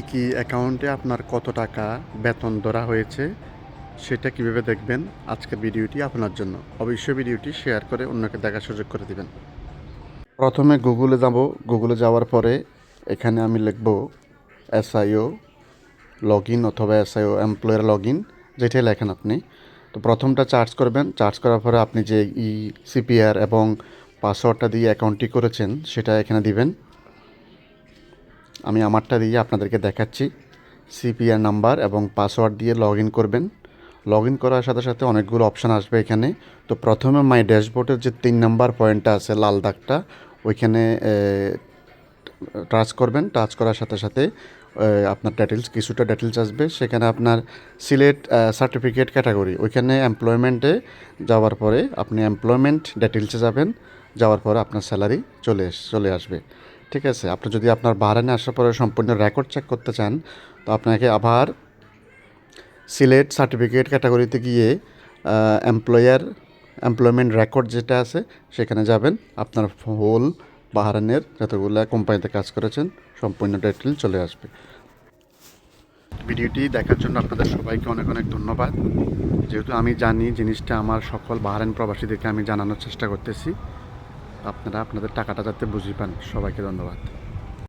কি অ্যাকাউন্টে আপনার কত টাকা বেতন ধরা হয়েছে সেটা কিভাবে দেখবেন আজকের ভিডিওটি আপনার জন্য। অবশ্যই ভিডিওটি শেয়ার করে অন্যকে দেখার সুযোগ করে দিবেন। প্রথমে গুগলে যাব। গুগলে যাওয়ার পরে এখানে আমি লিখব এসআইও লগ ইন অথবা এসআইও এমপ্লয়ার লগ ইন, যেটাই লেখেন আপনি। তো প্রথমটা চার্জ করবেন। চার্জ করার পরে আপনি যে সিপিআর এবং পাসওয়ার্ডটা দিয়ে অ্যাকাউন্টটি করেছেন সেটা এখানে দিবেন। আমি আমারটা দিয়ে আপনাদেরকে দেখাচ্ছি। সিপিআর নাম্বার এবং পাসওয়ার্ড দিয়ে লগ ইন করবেন। লগ ইন করার সাথে সাথে অনেকগুলো অপশান আসবে এখানে। তো প্রথমে মাই ড্যাশবোর্ডের যে 3 নাম্বার পয়েন্টটা আছে লাল দাগটা, ওইখানে টাচ করবেন। টাচ করার সাথে সাথে আপনার কিছুটা ডিটেলস আসবে। সেখানে আপনার সিলেক্ট সার্টিফিকেট ক্যাটাগরি, ওইখানে এমপ্লয়মেন্টে যাওয়ার পরে আপনি এমপ্লয়মেন্ট ডিটেলসে যাবেন। যাওয়ার পরে আপনার স্যালারি চলে আসবে। ঠিক আছে। আপনি যদি আপনার বাহারানে আসার পরে সম্পূর্ণ রেকর্ড চেক করতে চান, তো আপনাকে আবার সিলেক্ট সার্টিফিকেট ক্যাটাগরিতে গিয়ে এমপ্লয়মেন্ট রেকর্ড যেটা আছে সেখানে যাবেন। আপনার হোল বাহারানের যতগুলো কোম্পানিতে কাজ করেছেন সম্পূর্ণ ডিটেইল চলে আসবে। ভিডিওটি দেখার জন্য আপনাদের সবাইকে অনেক অনেক ধন্যবাদ। যেহেতু আমি জানি জিনিসটা আমার সকল বাহারান প্রবাসীদেরকে আমি জানানোর চেষ্টা করতেছি, আপনারা আপনাদের টাকাটা যাতে বুঝে পান। সবাইকে ধন্যবাদ।